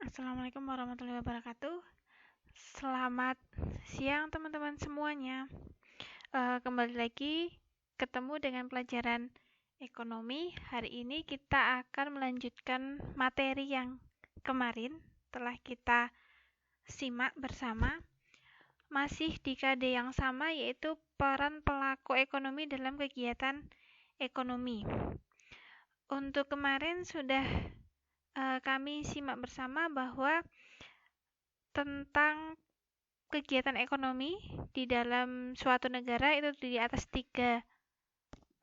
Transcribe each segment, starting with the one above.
Assalamualaikum warahmatullahi wabarakatuh. Selamat siang teman-teman semuanya. Kembali lagi ketemu dengan pelajaran ekonomi. Hari ini kita akan melanjutkan materi yang kemarin telah kita simak bersama. Masih di KD yang sama, yaitu peran pelaku ekonomi dalam kegiatan ekonomi. Untuk kemarin sudah kami simak bersama bahwa tentang kegiatan ekonomi di dalam suatu negara itu di atas 3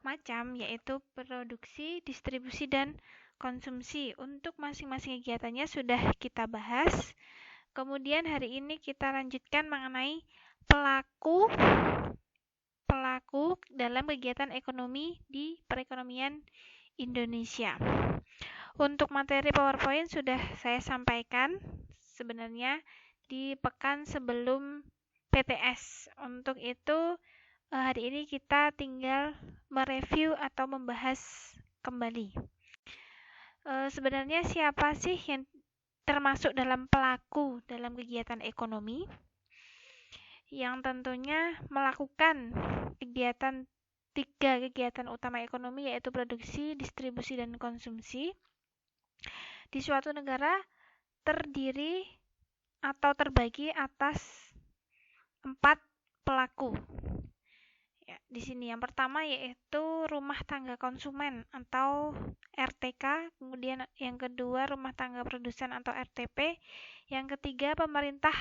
macam, yaitu produksi, distribusi, dan konsumsi. Untuk masing-masing kegiatannya sudah kita bahas. Kemudian hari ini kita lanjutkan mengenai pelaku dalam kegiatan ekonomi di perekonomian Indonesia. Untuk materi PowerPoint sudah saya sampaikan sebenarnya di pekan sebelum PTS. Untuk itu hari ini kita tinggal mereview atau membahas kembali. Sebenarnya siapa sih yang termasuk dalam pelaku dalam kegiatan ekonomi? Yang tentunya melakukan tiga kegiatan utama ekonomi, yaitu produksi, distribusi, dan konsumsi. Di suatu negara terdiri atau terbagi atas 4 pelaku. Ya, di sini yang pertama yaitu rumah tangga konsumen atau RTK, kemudian yang kedua rumah tangga produsen atau RTP, yang ketiga pemerintah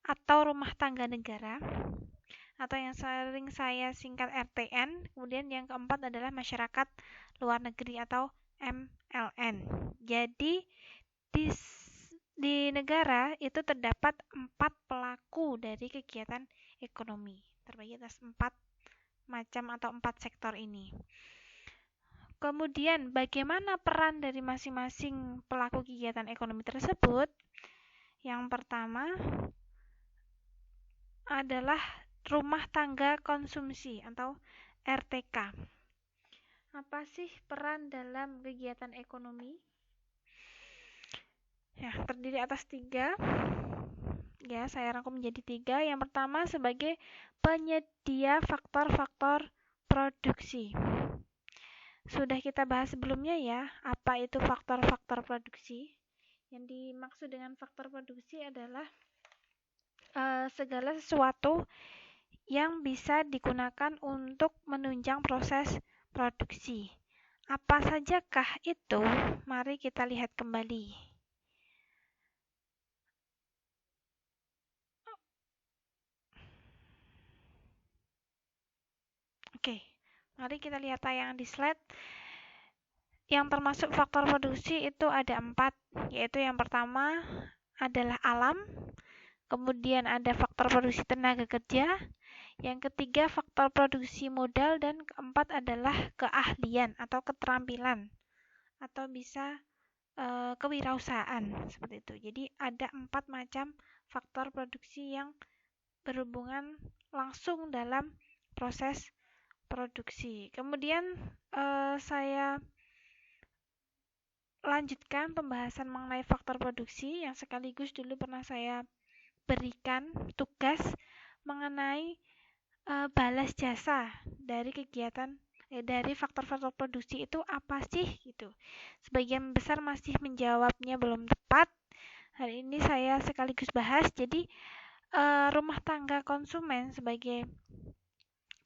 atau rumah tangga negara atau yang sering saya singkat RTN, kemudian yang keempat adalah masyarakat luar negeri atau MLN. Jadi di negara itu terdapat 4 pelaku dari kegiatan ekonomi, terbagi atas 4 macam atau 4 sektor ini. Kemudian bagaimana peran dari masing-masing pelaku kegiatan ekonomi tersebut? Yang pertama adalah rumah tangga konsumsi atau RTK. Apa sih peran dalam kegiatan ekonomi? Ya, terdiri atas 3. Ya, saya rangkum menjadi 3. Yang pertama sebagai penyedia faktor-faktor produksi. Sudah kita bahas sebelumnya ya, apa itu faktor-faktor produksi? Yang dimaksud dengan faktor produksi adalah segala sesuatu yang bisa digunakan untuk menunjang proses produksi. Apa sajakah itu? Mari kita lihat kembali. Oke, mari kita lihat tayangan di slide. Yang termasuk faktor produksi itu ada 4, yaitu yang pertama adalah alam, kemudian ada faktor produksi tenaga kerja, yang ketiga faktor produksi modal, dan keempat adalah keahlian atau keterampilan atau bisa kewirausahaan seperti itu. Jadi ada 4 macam faktor produksi yang berhubungan langsung dalam proses produksi. Kemudian saya lanjutkan pembahasan mengenai faktor produksi yang sekaligus dulu pernah saya berikan tugas mengenai balas jasa dari kegiatan dari faktor-faktor produksi itu apa sih gitu. Sebagian besar masih menjawabnya belum tepat. Hari ini saya sekaligus bahas. Jadi rumah tangga konsumen sebagai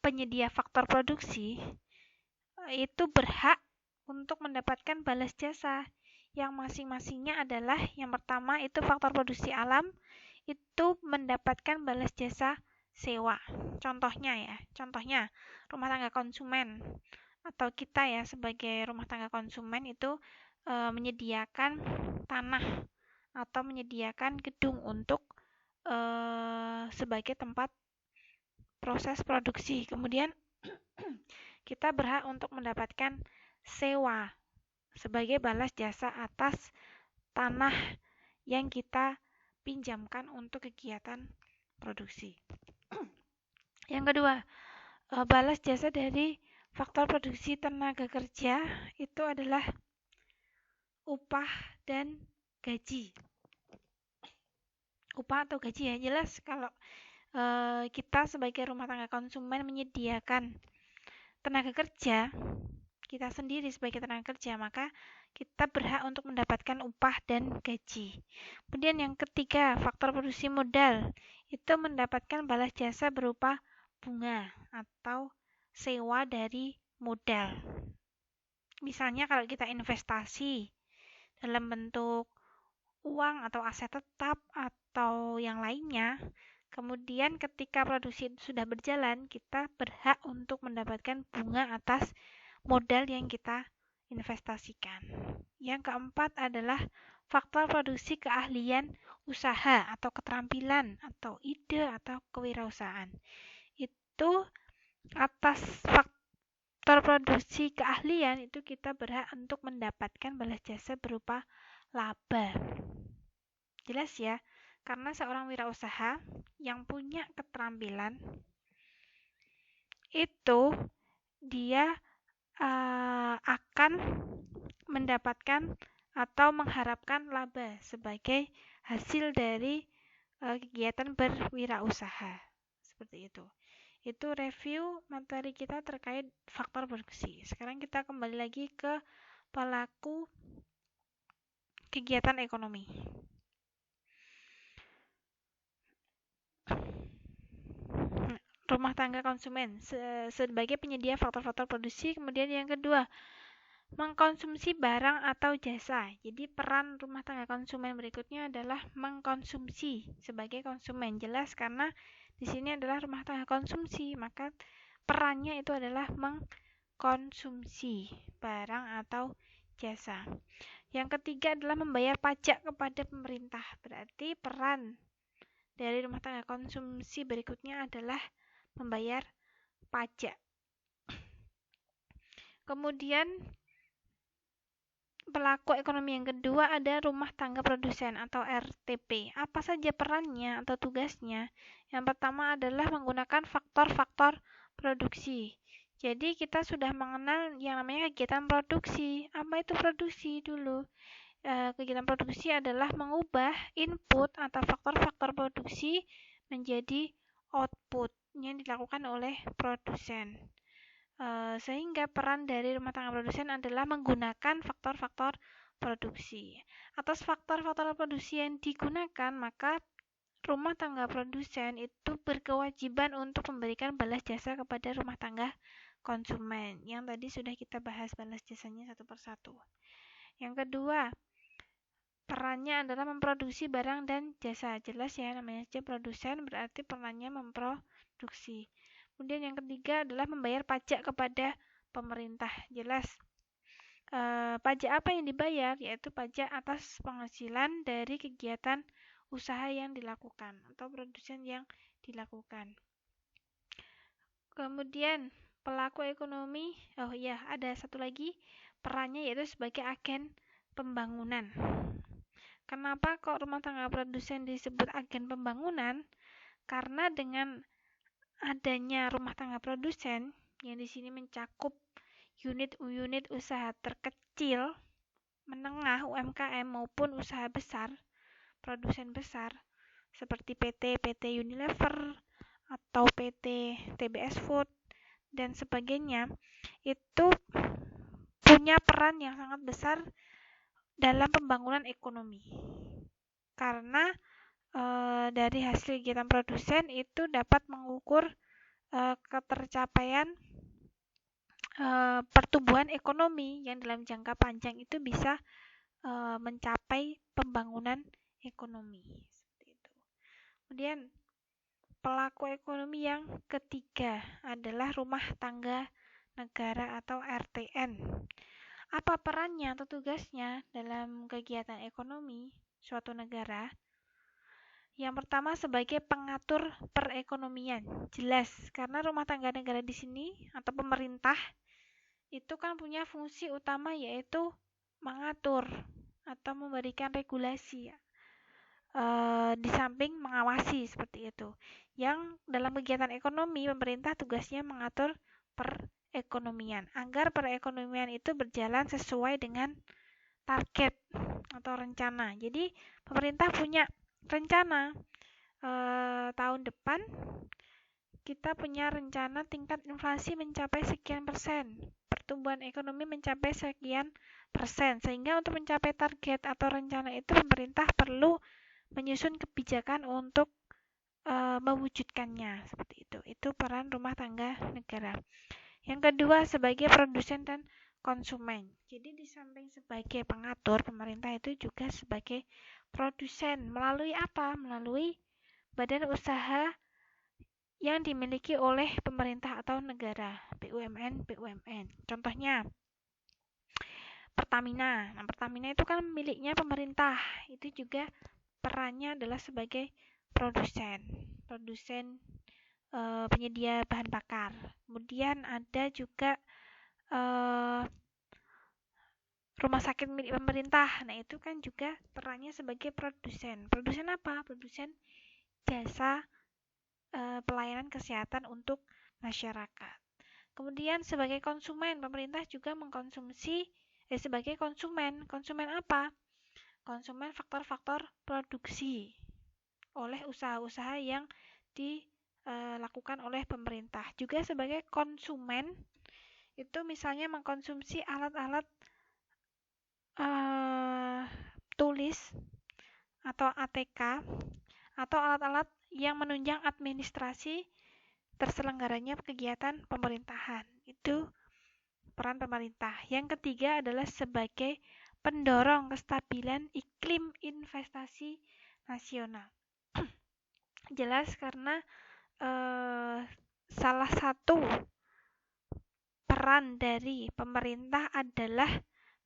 penyedia faktor produksi itu berhak untuk mendapatkan balas jasa yang masing-masingnya adalah yang pertama itu faktor produksi alam, itu mendapatkan balas jasa sewa. Contohnya rumah tangga konsumen atau kita ya sebagai rumah tangga konsumen itu menyediakan tanah atau menyediakan gedung untuk sebagai tempat proses produksi. Kemudian kita berhak untuk mendapatkan sewa sebagai balas jasa atas tanah yang kita pinjamkan untuk kegiatan produksi. Yang kedua, balas jasa dari faktor produksi tenaga kerja itu adalah upah dan gaji. upah atau gaji ya. Jelas kalau kita sebagai rumah tangga konsumen menyediakan tenaga kerja, kita sendiri sebagai tenaga kerja, maka kita berhak untuk mendapatkan upah dan gaji. Kemudian yang ketiga, faktor produksi modal, itu mendapatkan balas jasa berupa bunga atau sewa dari modal. Misalnya kalau kita investasi dalam bentuk uang atau aset tetap atau yang lainnya, kemudian ketika produksi sudah berjalan, kita berhak untuk mendapatkan bunga atas modal yang kita investasikan. Yang keempat adalah faktor produksi keahlian usaha atau keterampilan atau ide atau kewirausahaan. Itu atas faktor produksi keahlian itu kita berhak untuk mendapatkan balas jasa berupa laba. Jelas ya, karena seorang wirausaha yang punya keterampilan itu dia akan mendapatkan atau mengharapkan laba sebagai hasil dari kegiatan berwirausaha. Seperti itu. Itu review materi kita terkait faktor produksi. Sekarang kita kembali lagi ke pelaku kegiatan ekonomi. Rumah tangga konsumen sebagai penyedia faktor-faktor produksi. Kemudian yang kedua, mengkonsumsi barang atau jasa. Jadi peran rumah tangga konsumen berikutnya adalah mengkonsumsi sebagai konsumen. Jelas karena di sini adalah rumah tangga konsumsi, maka perannya itu adalah mengkonsumsi barang atau jasa. Yang ketiga adalah membayar pajak kepada pemerintah. Berarti peran dari rumah tangga konsumsi berikutnya adalah membayar pajak. Kemudian pelaku ekonomi yang kedua ada rumah tangga produsen atau RTP. Apa saja perannya atau tugasnya? Yang pertama adalah menggunakan faktor-faktor produksi. Jadi kita sudah mengenal yang namanya kegiatan produksi. Apa itu produksi dulu? Kegiatan produksi adalah mengubah input atau faktor-faktor produksi menjadi output yang dilakukan oleh produsen. Sehingga peran dari rumah tangga produsen adalah menggunakan faktor-faktor produksi. Atas faktor-faktor produksi yang digunakan, maka rumah tangga produsen itu berkewajiban untuk memberikan balas jasa kepada rumah tangga konsumen. Yang tadi sudah kita bahas balas jasanya satu persatu. Yang kedua, perannya adalah memproduksi barang dan jasa. Jelas ya, namanya aja produsen berarti perannya memproduksi. Kemudian yang ketiga adalah membayar pajak kepada pemerintah. Jelas. Pajak apa yang dibayar? Yaitu pajak atas penghasilan dari kegiatan usaha yang dilakukan atau produsen yang dilakukan. Kemudian pelaku ekonomi, ada satu lagi perannya yaitu sebagai agen pembangunan. Kenapa kok rumah tangga produsen disebut agen pembangunan? Karena dengan adanya rumah tangga produsen yang di sini mencakup unit-unit usaha terkecil, menengah UMKM maupun usaha besar, produsen besar seperti PT Unilever atau PT TBS Food dan sebagainya, itu punya peran yang sangat besar dalam pembangunan ekonomi. Karena dari hasil kegiatan produsen itu dapat mengukur ketercapaian pertumbuhan ekonomi yang dalam jangka panjang itu bisa mencapai pembangunan ekonomi. Seperti itu. Kemudian pelaku ekonomi yang ketiga adalah rumah tangga negara atau RTN. Apa perannya atau tugasnya dalam kegiatan ekonomi suatu negara? Yang pertama sebagai pengatur perekonomian. Jelas, karena rumah tangga negara di sini atau pemerintah itu kan punya fungsi utama yaitu mengatur atau memberikan regulasi. Di samping mengawasi seperti itu. Yang dalam kegiatan ekonomi pemerintah tugasnya mengatur perekonomian agar perekonomian itu berjalan sesuai dengan target atau rencana. Jadi pemerintah punya rencana tahun depan kita punya rencana tingkat inflasi mencapai sekian persen, pertumbuhan ekonomi mencapai sekian persen, sehingga untuk mencapai target atau rencana itu pemerintah perlu menyusun kebijakan untuk mewujudkannya, seperti itu. Itu peran rumah tangga negara. Yang kedua, sebagai produsen dan konsumen. Jadi di samping sebagai pengatur, pemerintah itu juga sebagai produsen. Melalui apa? Melalui badan usaha yang dimiliki oleh pemerintah atau negara, BUMN. Contohnya, Pertamina. Nah, Pertamina itu kan miliknya pemerintah. Itu juga perannya adalah sebagai produsen penyedia bahan bakar. Kemudian ada juga rumah sakit milik pemerintah. Nah, itu kan juga perannya sebagai produsen. Produsen apa? Produsen jasa pelayanan kesehatan untuk masyarakat. Kemudian sebagai konsumen, pemerintah juga mengkonsumsi sebagai konsumen. Konsumen apa? Konsumen faktor-faktor produksi oleh usaha-usaha yang dilakukan oleh pemerintah. Juga sebagai konsumen itu misalnya mengkonsumsi alat-alat tulis atau ATK atau alat-alat yang menunjang administrasi terselenggaranya kegiatan pemerintahan. Itu peran pemerintah. Yang ketiga adalah sebagai pendorong kestabilan iklim investasi nasional. Jelas karena salah satu peran dari pemerintah adalah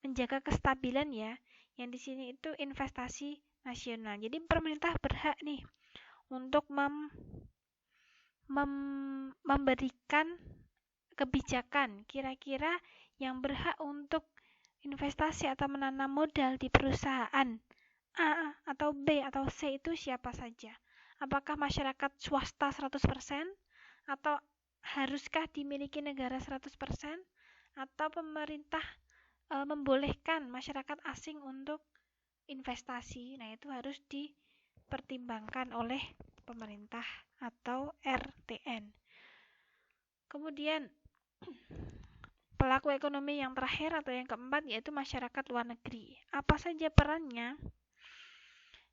menjaga kestabilan ya. Yang di sini itu investasi nasional. Jadi pemerintah berhak nih untuk memberikan kebijakan kira-kira yang berhak untuk investasi atau menanam modal di perusahaan A atau B atau C itu siapa saja? Apakah masyarakat swasta 100% atau haruskah dimiliki negara 100% atau pemerintah membolehkan masyarakat asing untuk investasi? Nah, itu harus dipertimbangkan oleh pemerintah atau RTN. Kemudian pelaku ekonomi yang terakhir atau yang keempat yaitu masyarakat luar negeri. Apa saja perannya?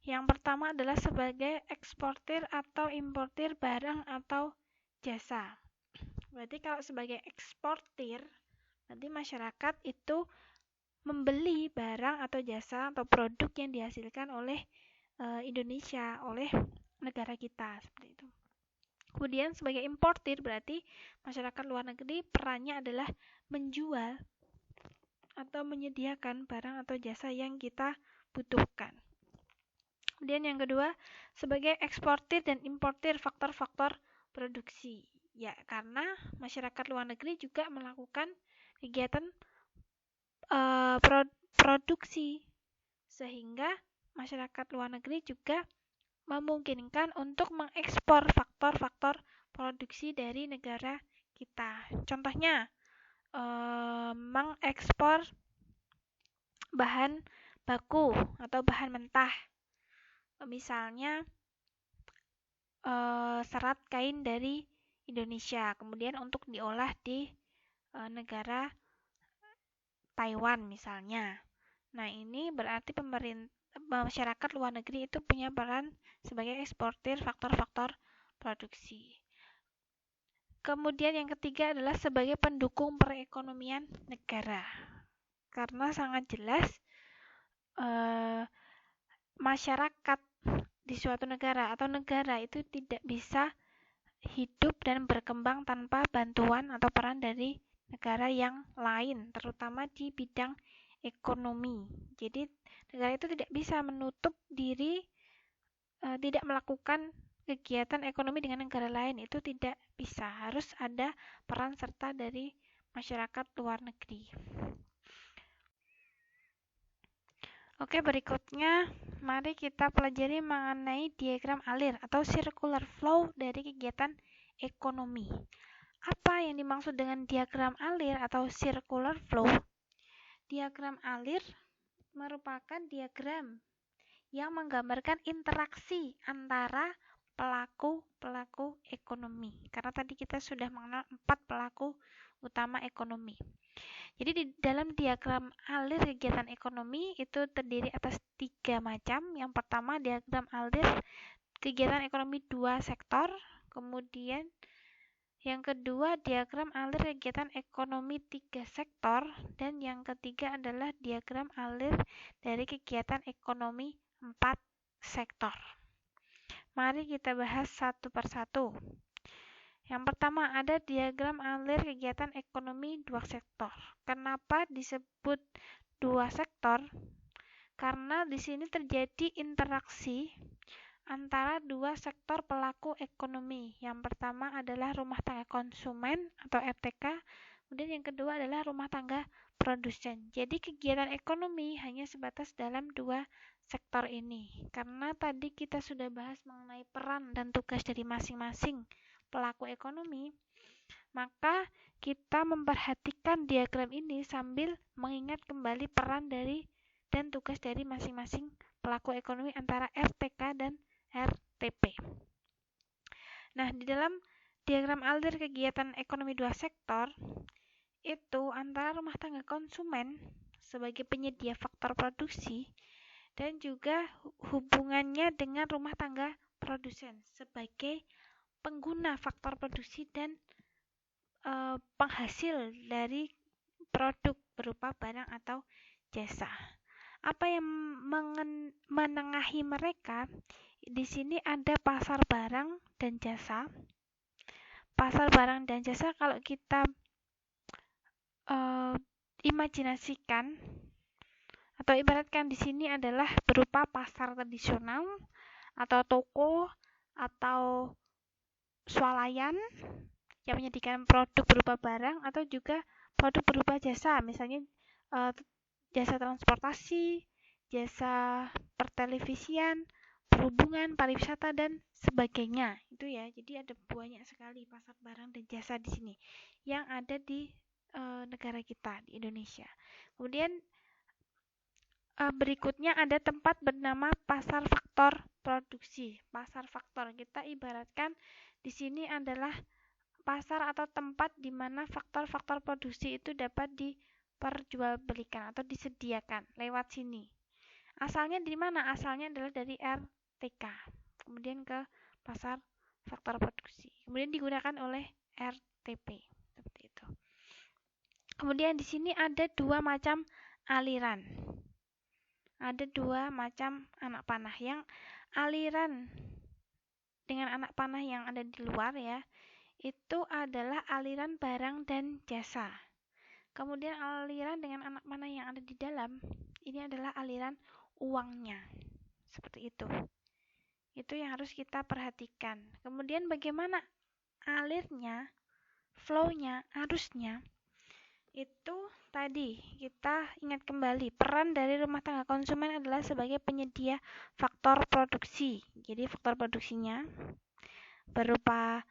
Yang pertama adalah sebagai eksportir atau importir barang atau jasa. Berarti kalau sebagai eksportir, nanti masyarakat itu membeli barang atau jasa atau produk yang dihasilkan oleh Indonesia, oleh negara kita, seperti itu. Kemudian sebagai importir berarti masyarakat luar negeri perannya adalah menjual atau menyediakan barang atau jasa yang kita butuhkan. Kemudian yang kedua, sebagai eksportir dan importir faktor-faktor produksi. Ya, karena masyarakat luar negeri juga melakukan kegiatan produksi, sehingga masyarakat luar negeri juga memungkinkan untuk mengekspor faktor-faktor produksi dari negara kita. Contohnya, mengekspor bahan baku atau bahan mentah. Misalnya serat kain dari Indonesia, kemudian untuk diolah di negara Taiwan misalnya. Nah, ini berarti masyarakat luar negeri itu punya peran sebagai eksportir faktor-faktor produksi. Kemudian yang ketiga adalah sebagai pendukung perekonomian negara. Karena sangat jelas masyarakat di suatu negara atau negara itu tidak bisa hidup dan berkembang tanpa bantuan atau peran dari negara yang lain, terutama di bidang ekonomi. Jadi negara itu tidak bisa menutup diri, tidak melakukan kegiatan ekonomi dengan negara lain, itu tidak bisa. Harus ada peran serta dari masyarakat luar negeri. Oke, berikutnya mari kita pelajari mengenai diagram alir atau circular flow dari kegiatan ekonomi. Apa yang dimaksud dengan diagram alir atau circular flow? Diagram alir merupakan diagram yang menggambarkan interaksi antara pelaku-pelaku ekonomi. Karena tadi kita sudah mengenal 4 pelaku utama ekonomi. Jadi di dalam diagram alir kegiatan ekonomi itu terdiri atas 3 macam. Yang pertama diagram alir kegiatan ekonomi 2 sektor, kemudian yang kedua diagram alir kegiatan ekonomi 3 sektor, dan yang ketiga adalah diagram alir dari kegiatan ekonomi 4 sektor. Mari kita bahas satu persatu. Yang pertama ada diagram alir kegiatan ekonomi 2 sektor. Kenapa disebut 2 sektor? Karena di sini terjadi interaksi antara 2 sektor pelaku ekonomi. Yang pertama adalah rumah tangga konsumen atau RTK, kemudian yang kedua adalah rumah tangga produsen. Jadi kegiatan ekonomi hanya sebatas dalam 2 sektor ini. Karena tadi kita sudah bahas mengenai peran dan tugas dari masing-masing pelaku ekonomi, maka kita memperhatikan diagram ini sambil mengingat kembali peran dari dan tugas dari masing-masing pelaku ekonomi antara RTK dan RTP. Nah, di dalam diagram alir kegiatan ekonomi 2 sektor, itu antara rumah tangga konsumen sebagai penyedia faktor produksi dan juga hubungannya dengan rumah tangga produsen sebagai pengguna faktor produksi dan penghasil dari produk berupa barang atau jasa. Apa yang menengahi mereka? Di sini ada pasar barang dan jasa. Pasar barang dan jasa kalau kita imajinasikan atau ibaratkan di sini adalah berupa pasar tradisional atau toko atau swalayan yang menyediakan produk berupa barang atau juga produk berupa jasa, misalnya jasa transportasi, jasa pertelevisian, perhubungan, pariwisata dan sebagainya. Itu ya. Jadi ada banyak sekali pasar barang dan jasa di sini yang ada di negara kita di Indonesia. Kemudian berikutnya ada tempat bernama pasar faktor produksi. Pasar faktor kita ibaratkan di sini adalah pasar atau tempat di mana faktor-faktor produksi itu dapat diperjualbelikan atau disediakan lewat sini. Asalnya dari mana? Asalnya adalah dari RTK. Kemudian ke pasar faktor produksi. Kemudian digunakan oleh RTP. Seperti itu. Kemudian di sini ada 2 macam aliran. Ada 2 macam anak panah. Yang aliran dengan anak panah yang ada di luar ya, itu adalah aliran barang dan jasa. Kemudian aliran dengan anak panah yang ada di dalam, ini adalah aliran uangnya. Seperti itu. Itu yang harus kita perhatikan. Kemudian bagaimana alirnya, flow-nya, arusnya? Itu tadi kita ingat kembali, peran dari rumah tangga konsumen adalah sebagai penyedia faktor produksi. Jadi faktor produksinya berupa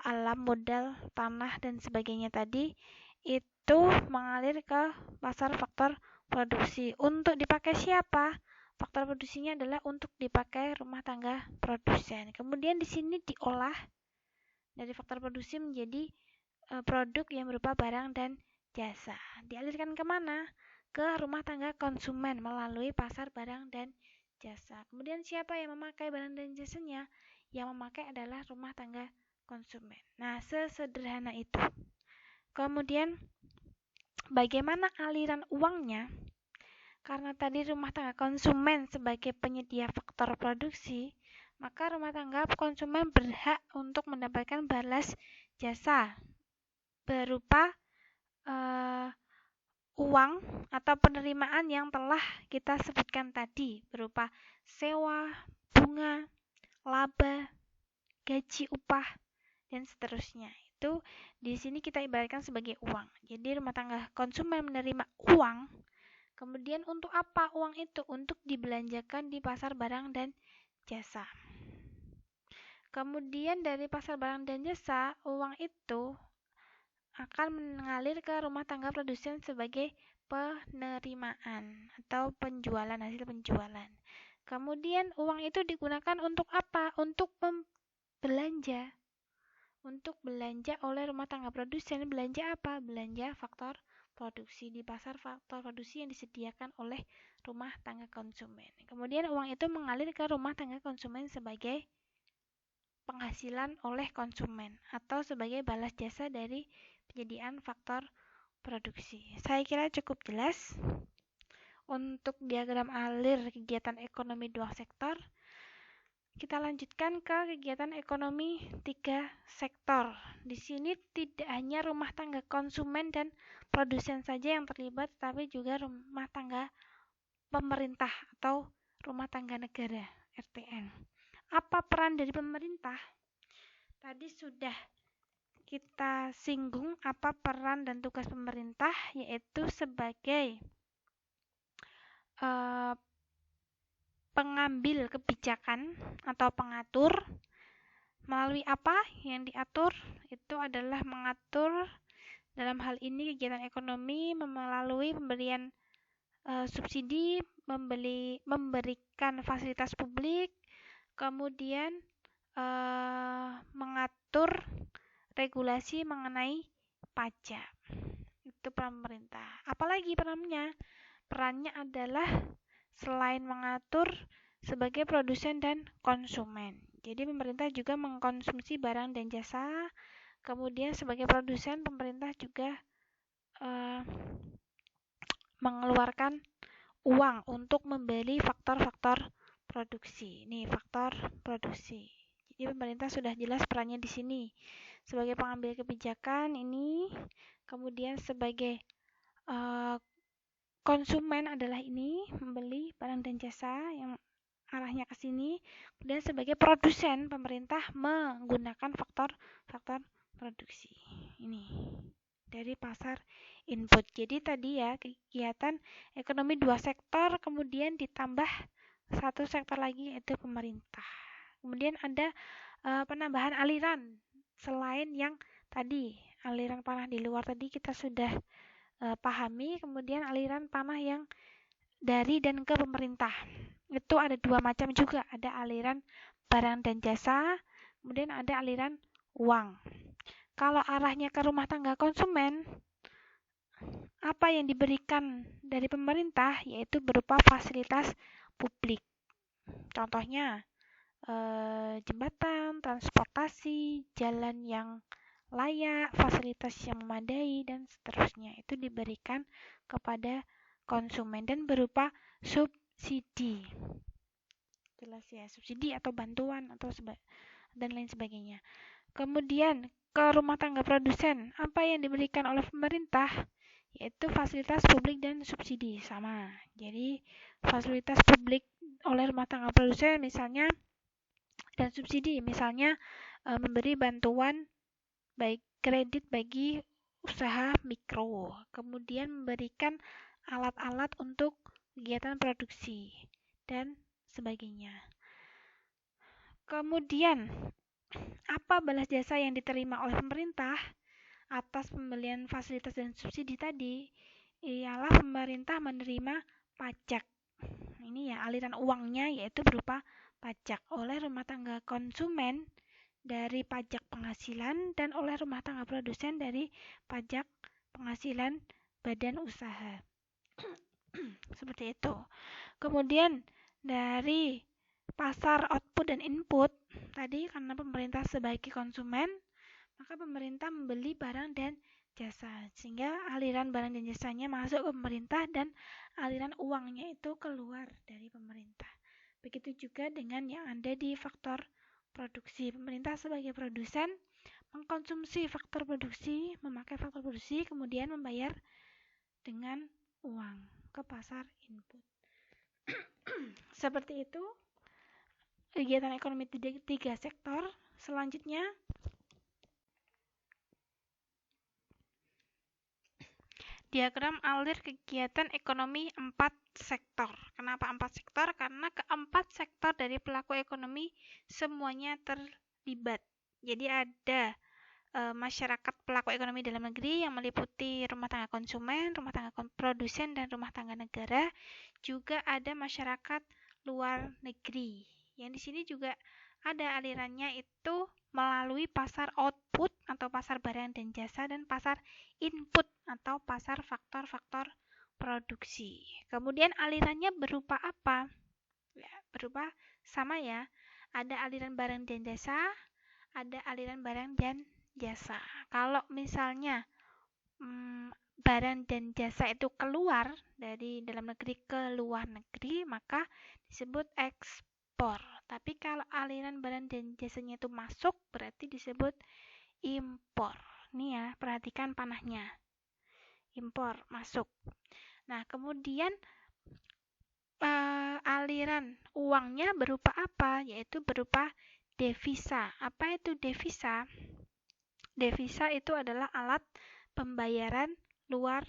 alam, modal, tanah, dan sebagainya tadi itu mengalir ke pasar faktor produksi. Untuk dipakai siapa? Faktor produksinya adalah untuk dipakai rumah tangga produsen. Kemudian di sini diolah dari faktor produksi menjadi produk yang berupa barang dan jasa. Dialirkan kemana? Ke rumah tangga konsumen melalui pasar barang dan jasa. Kemudian siapa yang memakai barang dan jasanya? Yang memakai adalah rumah tangga konsumen. Nah, sesederhana itu. Kemudian bagaimana aliran uangnya? Karena tadi rumah tangga konsumen sebagai penyedia faktor produksi, maka rumah tangga konsumen berhak untuk mendapatkan balas jasa berupa uang atau penerimaan yang telah kita sebutkan tadi berupa sewa, bunga, laba, gaji, upah, dan seterusnya. Itu di sini kita ibaratkan sebagai uang. Jadi rumah tangga konsumen menerima uang. Kemudian untuk apa uang itu? Untuk dibelanjakan di pasar barang dan jasa. Kemudian dari pasar barang dan jasa, uang itu akan mengalir ke rumah tangga produsen sebagai penerimaan atau penjualan, hasil penjualan. Kemudian uang itu digunakan untuk apa? Untuk belanja. Untuk belanja oleh rumah tangga produsen. Belanja apa? Belanja faktor produksi di pasar, faktor produksi yang disediakan oleh rumah tangga konsumen. Kemudian uang itu mengalir ke rumah tangga konsumen sebagai penghasilan oleh konsumen atau sebagai balas jasa dari penyediaan faktor produksi. Saya kira cukup jelas untuk diagram alir kegiatan ekonomi dua sektor. Kita lanjutkan ke kegiatan ekonomi tiga sektor. Di sini tidak hanya rumah tangga konsumen dan produsen saja yang terlibat, tapi juga rumah tangga pemerintah atau rumah tangga negara, RTN. Apa peran dari pemerintah? Tadi sudah kita singgung apa peran dan tugas pemerintah, yaitu sebagai pengambil kebijakan atau pengatur. Melalui apa yang diatur? Itu adalah mengatur dalam hal ini kegiatan ekonomi melalui pemberian subsidi, memberikan fasilitas publik, kemudian mengatur regulasi mengenai pajak. Itu peran pemerintah. Apalagi perannya? Perannya adalah selain mengatur sebagai produsen dan konsumen. Jadi pemerintah juga mengkonsumsi barang dan jasa. Kemudian sebagai produsen pemerintah juga mengeluarkan uang untuk membeli faktor-faktor produksi. Ini faktor produksi. Jadi pemerintah sudah jelas perannya di sini. Sebagai pengambil kebijakan ini, kemudian sebagai konsumen adalah ini, membeli barang dan jasa yang arahnya ke sini. Kemudian sebagai produsen, pemerintah menggunakan faktor-faktor produksi. Ini dari pasar input. Jadi tadi ya, kegiatan ekonomi dua sektor, kemudian ditambah satu sektor lagi yaitu pemerintah. Kemudian ada penambahan aliran selain yang tadi, aliran tanah di luar tadi kita sudah pahami. Kemudian aliran tanah yang dari dan ke pemerintah. Itu ada dua macam juga, ada aliran barang dan jasa, kemudian ada aliran uang. Kalau arahnya ke rumah tangga konsumen, apa yang diberikan dari pemerintah yaitu berupa fasilitas publik. Contohnya jembatan, transportasi, jalan yang layak, fasilitas yang memadai, dan seterusnya. Itu diberikan kepada konsumen dan berupa subsidi. Jelas ya, subsidi atau bantuan atau dan lain sebagainya. Kemudian ke rumah tangga produsen, apa yang diberikan oleh pemerintah? Yaitu fasilitas publik dan subsidi, sama. Jadi fasilitas publik oleh rumah tangga produsen misalnya dan subsidi, misalnya memberi bantuan baik kredit bagi usaha mikro, kemudian memberikan alat-alat untuk kegiatan produksi dan sebagainya. Kemudian apa balas jasa yang diterima oleh pemerintah atas pembelian fasilitas dan subsidi tadi? Ialah pemerintah menerima pajak. Ini ya, aliran uangnya yaitu berupa pajak oleh rumah tangga konsumen dari pajak penghasilan dan oleh rumah tangga produsen dari pajak penghasilan badan usaha. Seperti itu. Kemudian dari pasar output dan input tadi, karena pemerintah sebagai konsumen, maka pemerintah membeli barang dan jasa, sehingga aliran barang dan jasanya masuk ke pemerintah dan aliran uangnya itu keluar dari pemerintah. Begitu juga dengan yang ada di faktor produksi. Pemerintah sebagai produsen mengkonsumsi faktor produksi, memakai faktor produksi, kemudian membayar dengan uang ke pasar input. Seperti itu kegiatan ekonomi tiga sektor. Selanjutnya diagram alir kegiatan ekonomi 4 sektor. Kenapa 4 sektor? Karena keempat sektor dari pelaku ekonomi semuanya terlibat. Jadi ada masyarakat pelaku ekonomi dalam negeri yang meliputi rumah tangga konsumen, rumah tangga produsen, dan rumah tangga negara. Juga ada masyarakat luar negeri. Yang di sini juga ada alirannya itu melalui pasar output atau pasar barang dan jasa dan pasar input atau pasar faktor-faktor produksi. Kemudian alirannya berupa apa? Ya, berupa sama ya. Ada aliran barang dan jasa, ada aliran barang dan jasa. Kalau misalnya barang dan jasa itu keluar dari dalam negeri ke luar negeri, maka disebut ekspor. Tapi kalau aliran barang dan jasanya itu masuk, berarti disebut impor. Nih ya, perhatikan panahnya. Impor, masuk. Nah, kemudian aliran uangnya berupa apa? Yaitu berupa devisa. Apa itu devisa? Devisa itu adalah alat pembayaran luar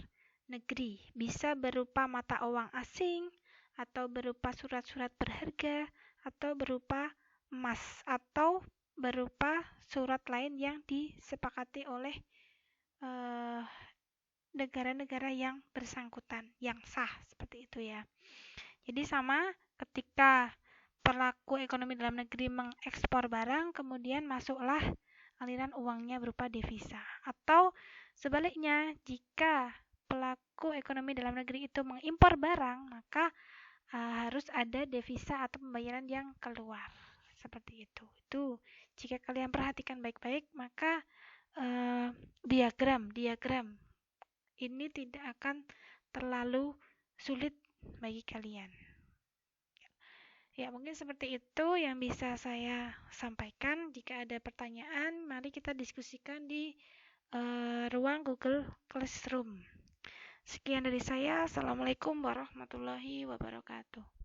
negeri. Bisa berupa mata uang asing, atau berupa surat-surat berharga, atau berupa emas, atau berupa surat lain yang disepakati oleh negara-negara yang bersangkutan, yang sah, seperti itu ya. Jadi sama ketika pelaku ekonomi dalam negeri mengekspor barang, kemudian masuklah aliran uangnya berupa devisa. Atau sebaliknya, jika pelaku ekonomi dalam negeri itu mengimpor barang, maka harus ada devisa atau pembayaran yang keluar. Seperti itu. Itu jika kalian perhatikan baik-baik, maka diagram ini tidak akan terlalu sulit bagi kalian. Ya, mungkin seperti itu yang bisa saya sampaikan. Jika ada pertanyaan, mari kita diskusikan di ruang Google Classroom. Sekian dari saya. Assalamualaikum warahmatullahi wabarakatuh.